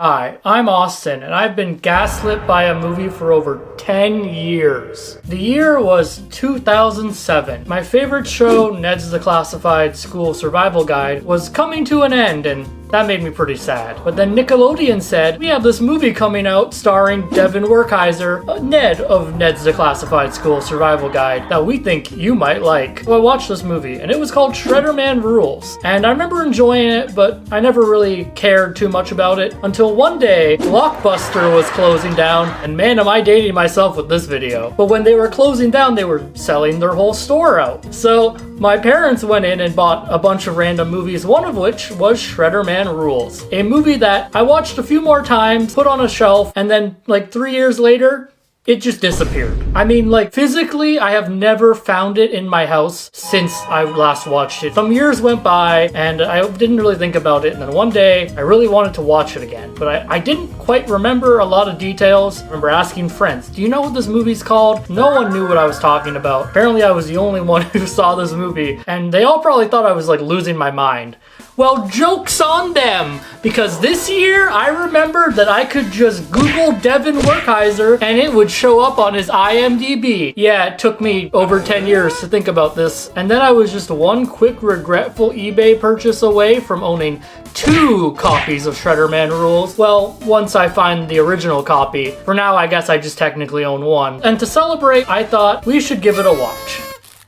Hi, I'm Austin, and I've been gaslit by a movie for over 10 years. The year was 2007. My favorite show, Ned's Declassified School Survival Guide, was coming to an end, and that made me pretty sad. But then Nickelodeon said, we have this movie coming out starring Devon Werkheiser, Ned of Ned's Declassified School Survival Guide, that we think you might like. So I watched this movie, and it was called Shredderman Rules. And I remember enjoying it, but I never really cared too much about it until one day, Blockbuster was closing down, and man am I dating myself with this video. But when they were closing down, they were selling their whole store out. So my parents went in and bought a bunch of random movies, one of which was Shredderman Rules, a movie that I watched a few more times, put on a shelf, and then like 3 years later, it just disappeared. I mean, like, physically, I have never found it in my house since I last watched it. Some years went by, and I didn't really think about it, and then one day, I really wanted to watch it again. But I didn't quite remember a lot of details. I remember asking friends, do you know what this movie's called? No one knew what I was talking about. Apparently, I was the only one who saw this movie, and they all probably thought I was, like, losing my mind. Well, joke's on them, because this year I remembered that I could just Google Devon Werkheiser and it would show up on his IMDb. Yeah, it took me over 10 years to think about this, and then I was just one quick regretful eBay purchase away from owning 2 copies of Shredderman Rules. Well, once I find the original copy. For now, I guess I just technically own 1. And to celebrate, I thought we should give it a watch.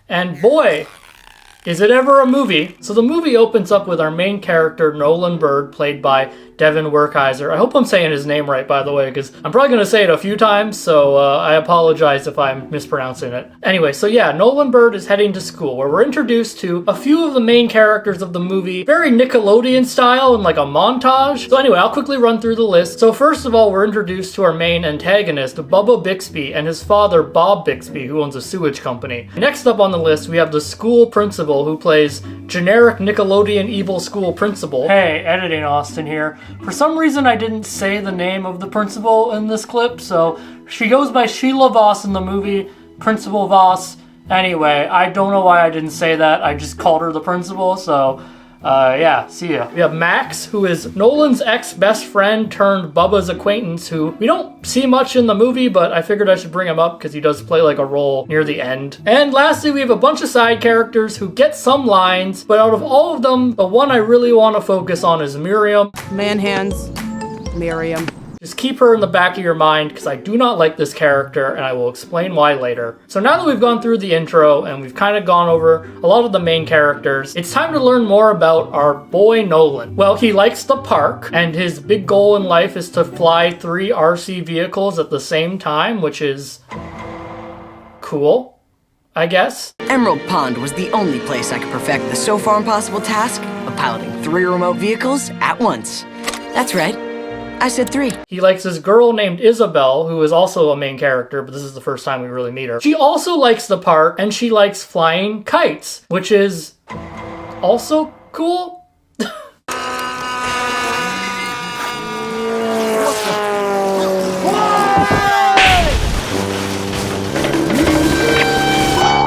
And boy, is it ever a movie? So the movie opens up with our main character, Nolan Byrd, played by Devon Werkheiser. I hope I'm saying his name right, by the way, because I'm probably going to say it a few times, so I apologize if I'm mispronouncing it. Anyway, so yeah, Nolan Byrd is heading to school, where we're introduced to a few of the main characters of the movie, very Nickelodeon style and like a montage. So anyway, I'll quickly run through the list. So first of all, we're introduced to our main antagonist, Bubba Bixby, and his father, Bob Bixby, who owns a sewage company. Next up on the list, we have the school principal, who plays generic Nickelodeon evil school principal. Hey, editing Austin here. For some reason, I didn't say the name of the principal in this clip, so she goes by Sheila Voss in the movie, Principal Voss. Anyway, I don't know why I didn't say that. I just called her the principal, so yeah, see ya. We have Max, who is Nolan's ex-best friend turned Bubba's acquaintance, who we don't see much in the movie, but I figured I should bring him up because he does play like a role near the end. And lastly, we have a bunch of side characters who get some lines, but out of all of them, the one I really want to focus on is Miriam. Man hands, Miriam. Just keep her in the back of your mind, because I do not like this character, and I will explain why later. So now that we've gone through the intro, and we've kind of gone over a lot of the main characters, it's time to learn more about our boy Nolan. Well, he likes the park, and his big goal in life is to fly 3 RC vehicles at the same time, which is cool, I guess. Emerald Pond was the only place I could perfect the so far impossible task of piloting 3 remote vehicles at once. That's right. I said 3. He likes this girl named Isabel, who is also a main character, but this is the first time we really meet her. She also likes the park, and she likes flying kites, which is also cool.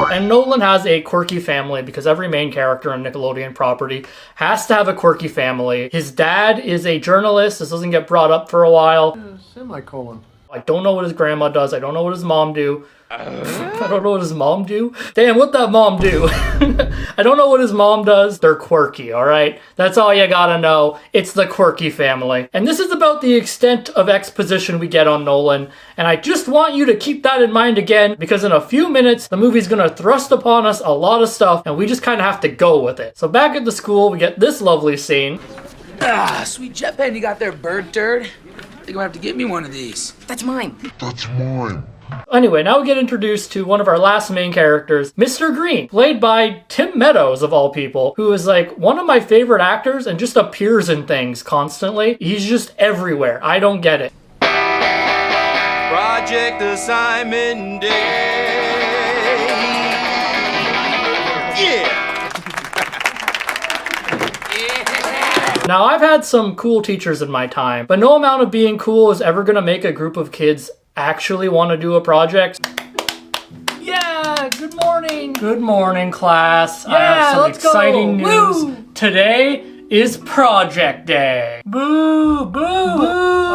And Nolan has a quirky family because every main character on Nickelodeon property has to have a quirky family. His dad is a journalist. This doesn't get brought up for a while. Semicolon. I don't know what his grandma does. I don't know what his mom do. I don't know what his mom do. Damn, what that mom do? I don't know what his mom does. They're quirky, all right? That's all you gotta know. It's the quirky family. And this is about the extent of exposition we get on Nolan. And I just want you to keep that in mind again, because in a few minutes, the movie's gonna thrust upon us a lot of stuff, and we just kind of have to go with it. So back at the school, we get this lovely scene. Ah, sweet jet pen you got there, bird turd. I think I'm gonna have to get me one of these. That's mine. Anyway, now we get introduced to one of our last main characters, Mr. Green, played by Tim Meadows, of all people, who is like one of my favorite actors and just appears in things constantly. He's just everywhere. I don't get it. Project Assignment Day. Yeah! Now, I've had some cool teachers in my time, but no amount of being cool is ever gonna make a group of kids actually want to do a project. Yeah, good morning. Good morning, class. I have some exciting news. Woo! Today is project day. Boo, boo, boo.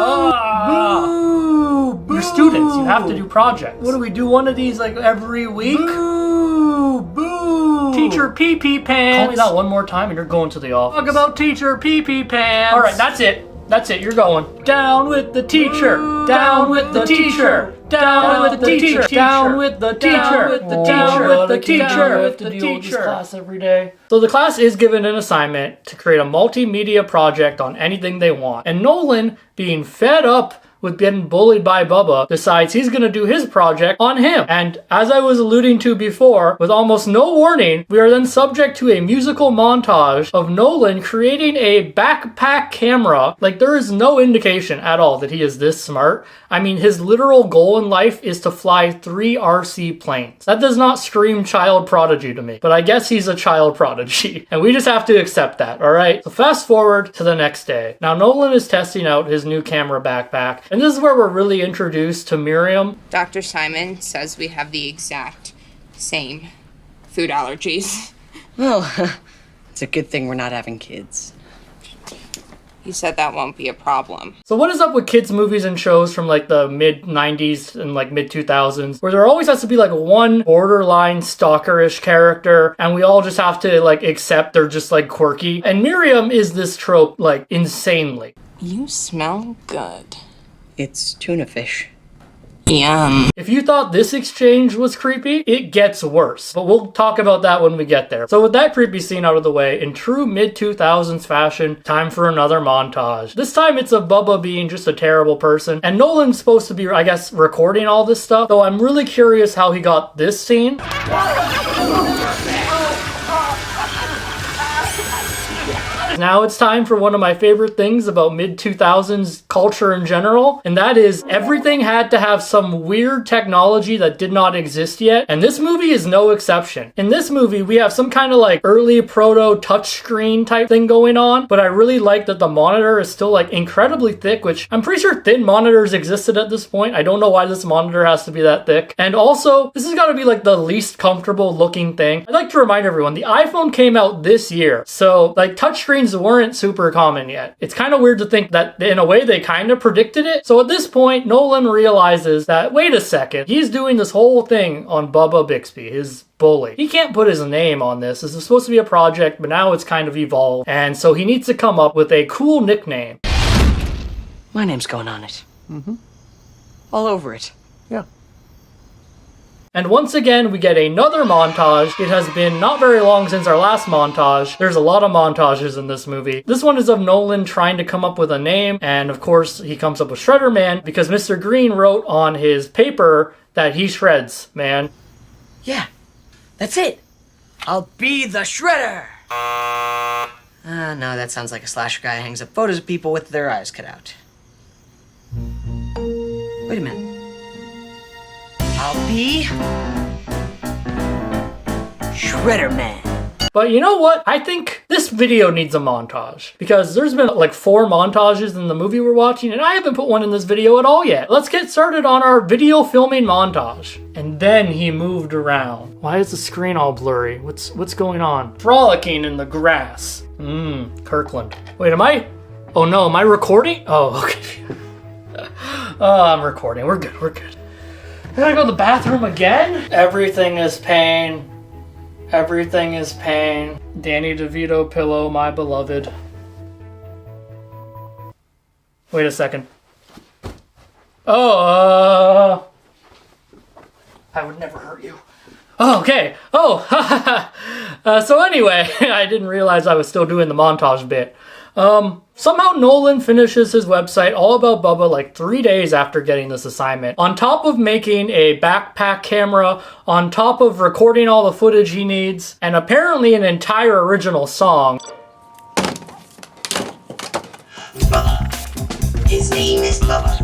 projects. You have to do projects. What do we do? One of these like every week? Boo! Boo! Teacher pee-pee pants. Call me that one more time and you're going to the office. Talk about teacher pee-pee pants. All right, that's it. That's it, you're going. Down with the teacher. Down with the teacher. Down with the teacher. Down with the teacher. Down with the teacher. We have to deal with this class every day. So the class is given an assignment to create a multimedia project on anything they want. And Nolan, being fed up with getting bullied by Bubba, decides he's gonna do his project on him. And as I was alluding to before, with almost no warning, we are then subject to a musical montage of Nolan creating a backpack camera. Like, there is no indication at all that he is this smart. I mean, his literal goal in life is to fly 3 RC planes. That does not scream child prodigy to me, but I guess he's a child prodigy, and we just have to accept that, alright? So fast forward to the next day. Now Nolan is testing out his new camera backpack, and this is where we're really introduced to Miriam. Dr. Simon says we have the exact same food allergies. Well, it's a good thing we're not having kids. He said that won't be a problem. So what is up with kids movies and shows from like the mid-90s and like mid-2000s where there always has to be like one borderline stalkerish character and we all just have to like accept they're just like quirky? And Miriam is this trope like insanely. You smell good. It's tuna fish. Yum. If you thought this exchange was creepy, it gets worse. But we'll talk about that when we get there. So with that creepy scene out of the way, in true mid-2000s fashion, time for another montage. This time it's of Bubba being just a terrible person. And Nolan's supposed to be, I guess, recording all this stuff. So I'm really curious how he got this scene. Now it's time for one of my favorite things about mid-2000s culture in general, and that is everything had to have some weird technology that did not exist yet, and this movie is no exception. In this movie, we have some kind of like early proto touchscreen type thing going on, but I really like that the monitor is still like incredibly thick, which I'm pretty sure thin monitors existed at this point. I don't know why this monitor has to be that thick. And also, this has got to be like the least comfortable looking thing. I'd like to remind everyone, the iPhone came out this year, so like touchscreens weren't super common yet. It's kind of weird to think that in a way they kind of predicted it. So at this point, Nolan realizes that, wait a second, he's doing this whole thing on Bubba Bixby, his bully. He can't put his name on this. This is supposed to be a project, but now it's kind of evolved. And so he needs to come up with a cool nickname. My name's going on it. Mm-hmm. All over it. Yeah. And once again, we get another montage. It has been not very long since our last montage. There's a lot of montages in this movie. This one is of Nolan trying to come up with a name, and of course, he comes up with Shredderman because Mr. Green wrote on his paper that he shreds, man. Yeah, that's it. I'll be the shredder. No, that sounds like a slasher guy who hangs up photos of people with their eyes cut out. Wait a minute. I'll be Shredderman. But you know what? I think this video needs a montage because there's been like 4 montages in the movie we're watching and I haven't put one in this video at all yet. Let's get started on our video filming montage. And then he moved around. Why is the screen all blurry? What's going on? Frolicking in the grass. Kirkland. Wait, am I? Oh no, am I recording? Oh, okay. I'm recording. We're good, we're good. I gotta go to the bathroom again? Everything is pain. Everything is pain. Danny DeVito pillow, my beloved. Wait a second. Oh, I would never hurt you. Oh, okay. Oh, so anyway, I didn't realize I was still doing the montage bit. Somehow Nolan finishes his website all about Bubba like 3 days after getting this assignment. On top of making a backpack camera, on top of recording all the footage he needs, and apparently an entire original song. Bubba. His name is Bubba.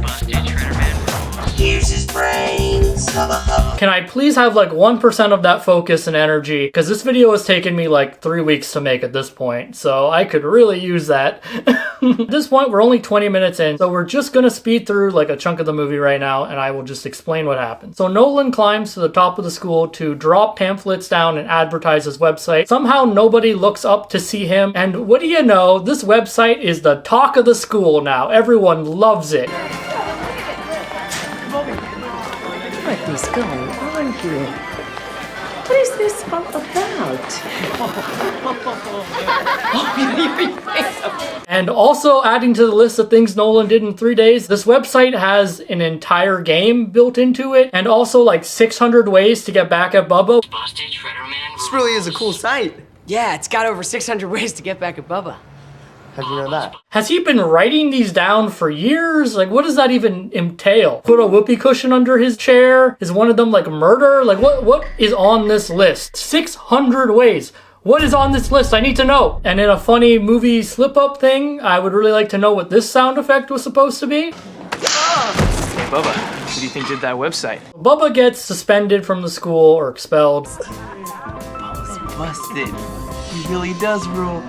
Here's his brains. Hubba hubba. Can I please have like 1% of that focus and energy? Because this video has taken me like 3 weeks to make at this point, so I could really use that. At this point, we're only 20 minutes in, so we're just gonna speed through like a chunk of the movie right now, and I will just explain what happens. So Nolan climbs to the top of the school to drop pamphlets down and advertise his website. Somehow nobody looks up to see him, and what do you know? This website is the talk of the school now. Everyone loves it. What is going on here? What is this all about? And also adding to the list of things Nolan did in 3 days, this website has an entire game built into it, and also like 600 ways to get back at Bubba. Busted Shredderman. This really is a cool site. Yeah, it's got over 600 ways to get back at Bubba. How'd you know that? Has he been writing these down for years? Like, what does that even entail? Put a whoopee cushion under his chair? Is one of them like murder? Like, what is on this list? 600 ways. What is on this list? I need to know. And in a funny movie slip-up thing, I would really like to know what this sound effect was supposed to be. Hey, Bubba, who do you think did that website? Bubba gets suspended from the school or expelled. Busted. He really does rule.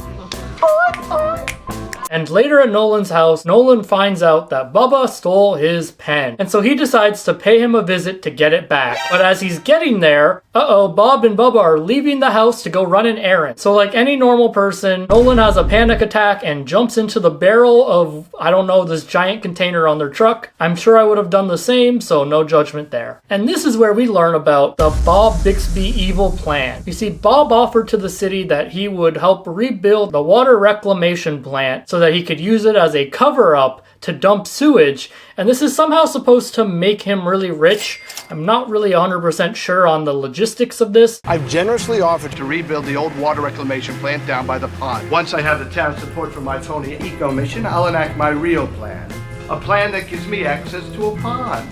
And later at Nolan's house, Nolan finds out that Bubba stole his pen. And so he decides to pay him a visit to get it back. But as he's getting there, Bob and Bubba are leaving the house to go run an errand. So like any normal person, Nolan has a panic attack and jumps into the barrel of, I don't know, this giant container on their truck. I'm sure I would have done the same, so no judgment there. And this is where we learn about the Bob Bixby evil plan. You see, Bob offered to the city that he would help rebuild the water reclamation plant so that he could use it as a cover-up to dump sewage, and this is somehow supposed to make him really rich. I'm not really 100% sure on the logistics of this. I've generously offered to rebuild the old water reclamation plant down by the pond. Once I have the town's support for my phony eco mission, I'll enact my real plan. A plan that gives me access to a pond.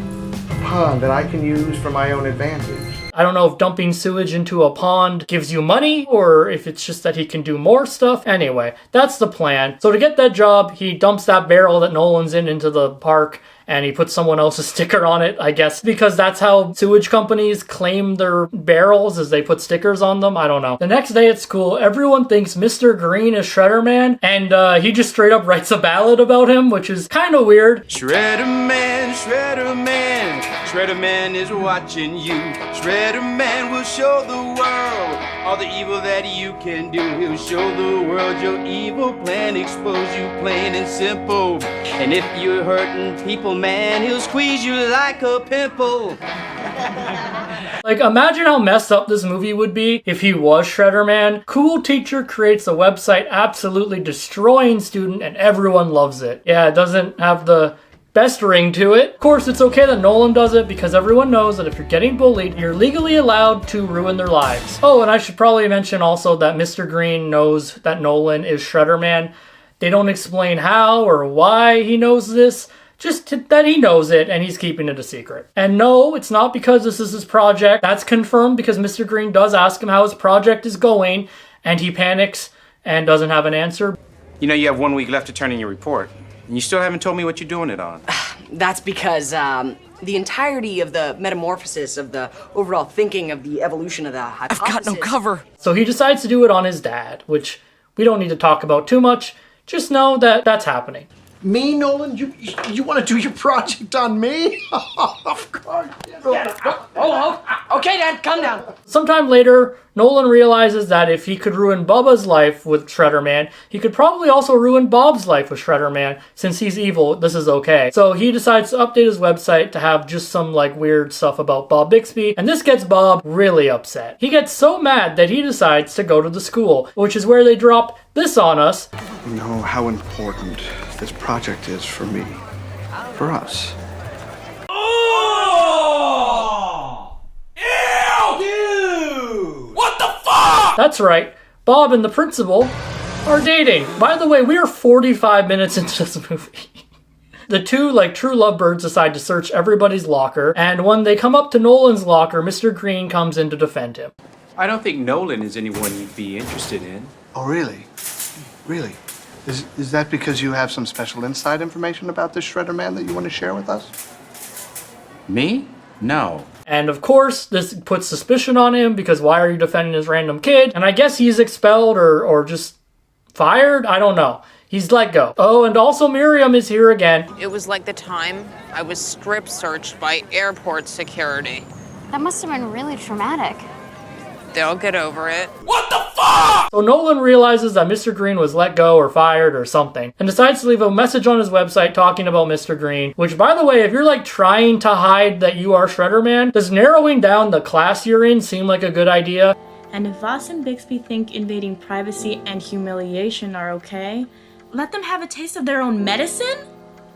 A pond that I can use for my own advantage. I don't know if dumping sewage into a pond gives you money, or if it's just that he can do more stuff. Anyway, that's the plan. So to get that job, he dumps that barrel that Nolan's in into the park, and he puts someone else's sticker on it, I guess, because that's how sewage companies claim their barrels, is they put stickers on them. I don't know. The next day at school, everyone thinks Mr. Green is Shredderman, and he just straight up writes a ballad about him, which is kind of weird. Shredderman, Shredderman, Shredderman is watching you. Shredderman will show the world all the evil that you can do. He'll show the world your evil plan, expose you plain and simple. And if you're hurting people, man, he'll squeeze you like a pimple. Like, imagine how messed up this movie would be if he was Shredderman. Cool teacher creates a website absolutely destroying student and everyone loves it. Yeah, it doesn't have the best ring to it. Of course, it's okay that Nolan does it because everyone knows that if you're getting bullied, you're legally allowed to ruin their lives. Oh, and I should probably mention also that Mr. Green knows that Nolan is Shredderman. They don't explain how or why he knows this. Just that he knows it and he's keeping it a secret. And no, it's not because this is his project. That's confirmed because Mr. Green does ask him how his project is going and he panics and doesn't have an answer. You know you have 1 week left to turn in your report. And you still haven't told me what you're doing it on. That's because the entirety of the metamorphosis of the overall thinking of the evolution of the hypothesis... I've got no cover. So he decides to do it on his dad, which we don't need to talk about too much. Just know that that's happening. Me, Nolan? You want to do your project on me? Of course. Okay, Dad, calm down. Sometime later, Nolan realizes that if he could ruin Bubba's life with Shredderman, he could probably also ruin Bob's life with Shredderman. Since he's evil, this is okay. So he decides to update his website to have just some like weird stuff about Bob Bixby, and this gets Bob really upset. He gets so mad that he decides to go to the school, which is where they drop this on us. You know how important this project is for me. For us. That's right, Bob and the principal are dating. By the way, we are 45 minutes into this movie. The two, like true lovebirds, decide to search everybody's locker, and when they come up to Nolan's locker, Mr. Green comes in to defend him. I don't think Nolan is anyone you'd be interested in. Oh, really? Really? Is that because you have some special inside information about this Shredderman that you want to share with us? Me? No. And of course, this puts suspicion on him because why are you defending this random kid? And I guess he's expelled or just fired? I don't know. He's let go. Oh, and also Miriam is here again. It was like the time I was strip searched by airport security. That must have been really traumatic. They'll get over it. So Nolan realizes that Mr. Green was let go or fired or something, and decides to leave a message on his website talking about Mr. Green, which, by the way, if you're like trying to hide that you are Shredderman, does narrowing down the class you're in seem like a good idea? And if Voss and Bixby think invading privacy and humiliation are okay, let them have a taste of their own medicine?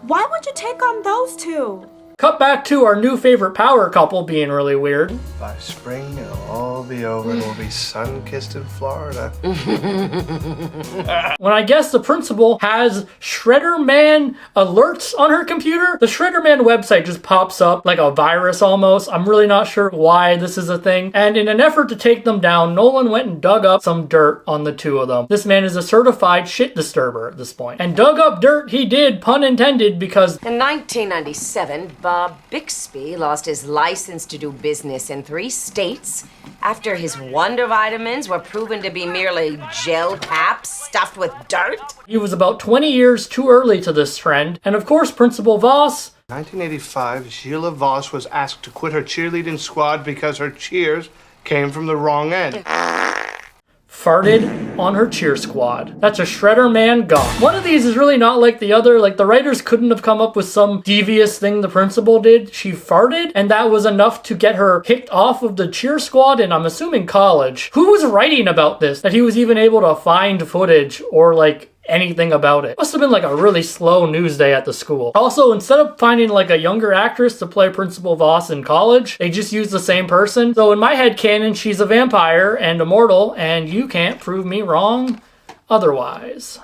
Why would you take on those two? Cut back to our new favorite power couple being really weird. By spring, it'll all be over and we'll be sun-kissed in Florida. When I guess the principal has Shredderman alerts on her computer, the Shredderman website just pops up like a virus almost. I'm really not sure why this is a thing. And in an effort to take them down, Nolan went and dug up some dirt on the two of them. This man is a certified shit disturber at this point. And dug up dirt he did, pun intended, because in 1997, Bob Bixby lost his license to do business in 3 states after his Wonder Vitamins were proven to be merely gel caps stuffed with dirt. He was about 20 years too early to this trend. And of course, Principal Voss... 1985, Sheila Voss was asked to quit her cheerleading squad because her cheers came from the wrong end. Farted on her cheer squad. That's a Shredderman gone. One of these is really not like the other. Like, the writers couldn't have come up with some devious thing the principal did. She farted, and that was enough to get her kicked off of the cheer squad, and I'm assuming college. Who was writing about this? That he was even able to find footage or, like, anything about it. Must have been like a really slow news day at the school. Also, instead of finding like a younger actress to play Principal Voss in college, they just used the same person. So in my head canon, she's a vampire and immortal, and you can't prove me wrong otherwise.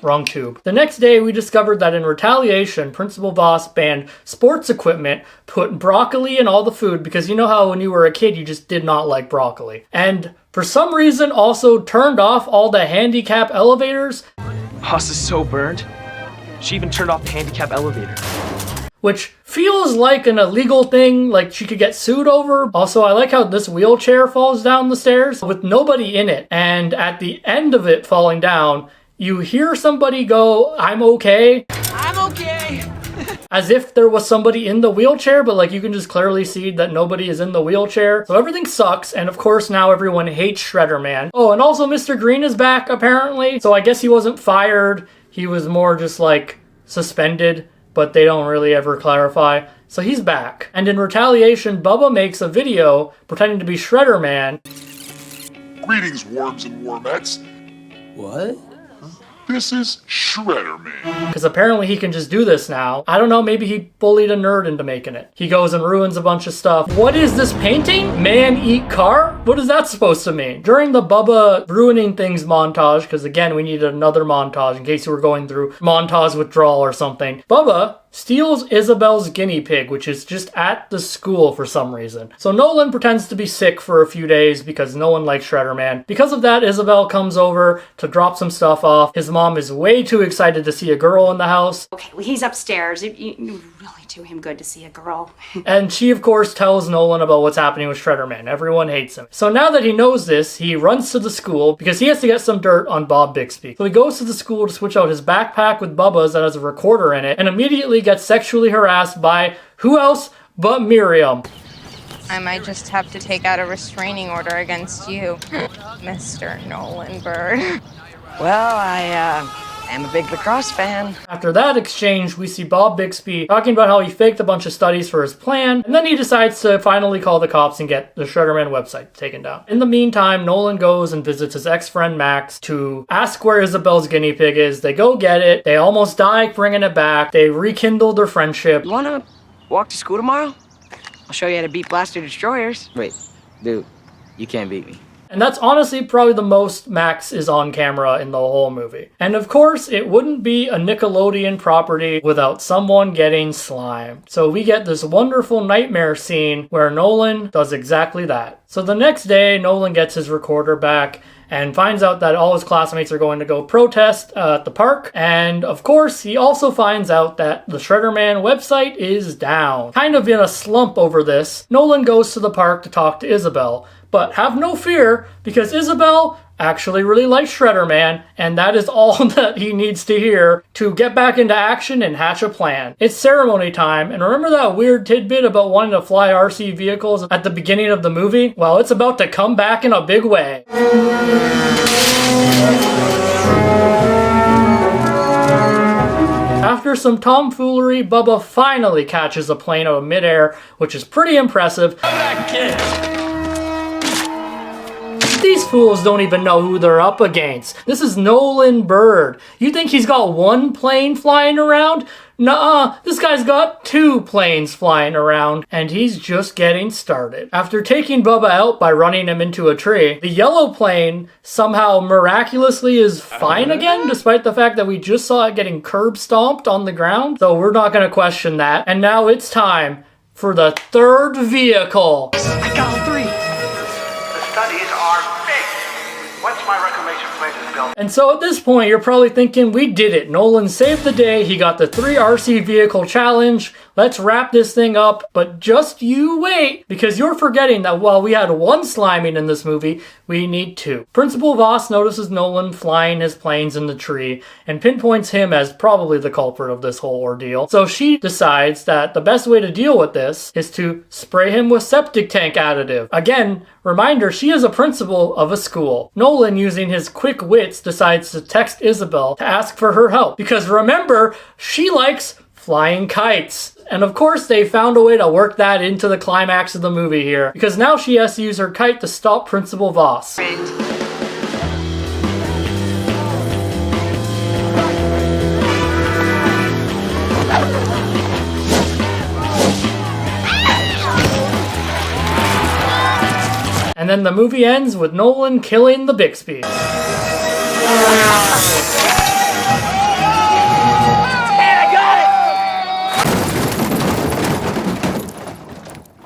Wrong tube. The next day, we discovered that in retaliation, Principal Voss banned sports equipment, put broccoli in all the food, because you know how when you were a kid, you just did not like broccoli. And for some reason, also turned off all the handicap elevators. Voss is so burned. She even turned off the handicap elevator. Which feels like an illegal thing, like she could get sued over. Also, I like how this wheelchair falls down the stairs with nobody in it. And at the end of it falling down, you hear somebody go, "I'm okay." I'm okay. As if there was somebody in the wheelchair, but like you can just clearly see that nobody is in the wheelchair. So everything sucks, and of course now everyone hates Shredderman. Oh, and also Mr. Green is back apparently. So I guess he wasn't fired. He was more just like suspended, but they don't really ever clarify. So he's back. And in retaliation, Bubba makes a video pretending to be Shredderman. Greetings, worms and wormettes. What? This is Shredderman. Because apparently he can just do this now. I don't know, maybe he bullied a nerd into making it. He goes and ruins a bunch of stuff. What is this painting? Man eat car? What is that supposed to mean? During the Bubba ruining things montage, because again, we needed another montage in case you were going through montage withdrawal or something. Bubba steals Isabel's guinea pig, which is just at the school for some reason. So Nolan pretends to be sick for a few days because no one likes Shredderman. Because of that, Isabel comes over to drop some stuff off. His mom is way too excited to see a girl in the house. Okay, well, he's upstairs. You really do him good to see a girl. And she, of course, tells Nolan about what's happening with Shredderman. Everyone hates him. So now that he knows this, he runs to the school because he has to get some dirt on Bob Bixby. So he goes to the school to switch out his backpack with Bubba's that has a recorder in it, and immediately gets sexually harassed by who else but Miriam. I might just have to take out a restraining order against you, Mr. Nolan Byrd. Well, I am a big lacrosse fan. After that exchange, we see Bob Bixby talking about how he faked a bunch of studies for his plan, and then he decides to finally call the cops and get the Shredderman website taken down. In the meantime, Nolan goes and visits his ex-friend Max to ask where Isabel's guinea pig is. They go get it. They almost die bringing it back. They rekindle their friendship. You wanna walk to school tomorrow? I'll show you how to beat blaster destroyers. Wait, dude, you can't beat me. And that's honestly probably the most Max is on camera in the whole movie. And of course, it wouldn't be a Nickelodeon property without someone getting slimed. So we get this wonderful nightmare scene where Nolan does exactly that. So the next day, Nolan gets his recorder back and finds out that all his classmates are going to go protest at the park. And of course, he also finds out that the Shredderman website is down. Kind of in a slump over this, Nolan goes to the park to talk to Isabel. But have no fear, because Isabel actually really likes Shredderman, and that is all that he needs to hear to get back into action and hatch a plan. It's ceremony time, and remember that weird tidbit about wanting to fly RC vehicles at the beginning of the movie? Well, it's about to come back in a big way. After some tomfoolery, Bubba finally catches a plane out of midair, which is pretty impressive. These fools don't even know who they're up against. This is Nolan Byrd. You think he's got one plane flying around? Nuh-uh, this guy's got 2 planes flying around, and he's just getting started. After taking Bubba out by running him into a tree, the yellow plane somehow miraculously is fine again, despite the fact that we just saw it getting curb stomped on the ground. So we're not gonna question that. And now it's time for the 3rd vehicle. I got all 3. The studies are big. Once my reclamation plant is built. And so at this point, you're probably thinking, we did it. Nolan saved the day. He got the 3 RC vehicle challenge. Let's wrap this thing up. But just you wait, because you're forgetting that while we had 1 sliming in this movie, we need 2. Principal Voss notices Nolan flying his planes in the tree and pinpoints him as probably the culprit of this whole ordeal. So she decides that the best way to deal with this is to spray him with septic tank additive. Again, reminder, she is a principal of a school. Nolan, using his quick wits, decides to text Isabel to ask for her help. Because remember, she likes flying kites. And of course they found a way to work that into the climax of the movie here, because now she has to use her kite to stop Principal Voss. And then the movie ends with Nolan killing the Bixby.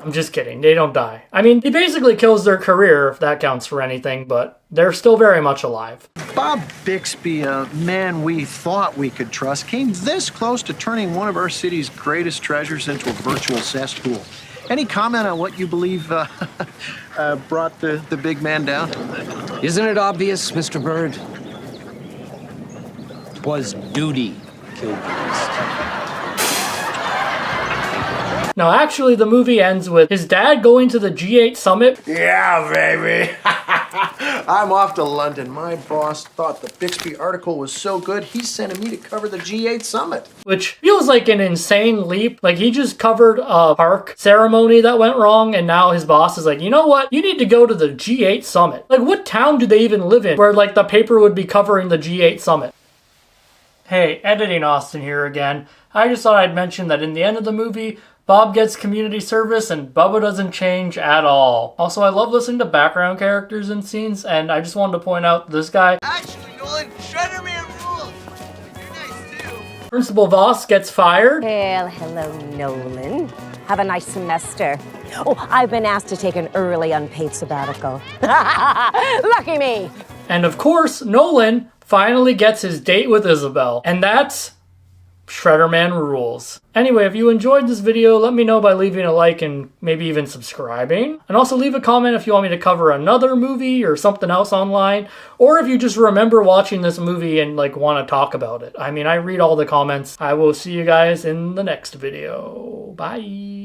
I'm just kidding, they don't die. I mean, he basically kills their career, if that counts for anything, but they're still very much alive. Bob Bixby, a man we thought we could trust, came this close to turning one of our city's greatest treasures into a virtual cesspool. Any comment on what you believe brought the big man down? Isn't it obvious, Mr. Byrd? 'Twas duty killed the beast. Now, actually, the movie ends with his dad going to the G8 summit. Yeah, baby. I'm off to London. My boss thought the Bixby article was so good, he's sending me to cover the G8 summit. Which feels like an insane leap. Like, he just covered a park ceremony that went wrong, and now his boss is like, you know what? You need to go to the G8 summit. Like, what town do they even live in where, like, the paper would be covering the G8 summit? Hey, editing Austin here again. I just thought I'd mention that in the end of the movie, Bob gets community service and Bubba doesn't change at all. Also, I love listening to background characters in scenes, and I just wanted to point out this guy. Actually, Nolan, Shredderman rules. You're nice too. Principal Voss gets fired. Well, hello, Nolan. Have a nice semester. Oh, I've been asked to take an early unpaid sabbatical. Lucky me. And of course, Nolan finally gets his date with Isabel. And that's Shredderman rules. Anyway, if you enjoyed this video, let me know by leaving a like and maybe even subscribing. And also leave a comment if you want me to cover another movie or something else online, or if you just remember watching this movie and like want to talk about it. I mean, I read all the comments. I will see you guys in the next video. Bye.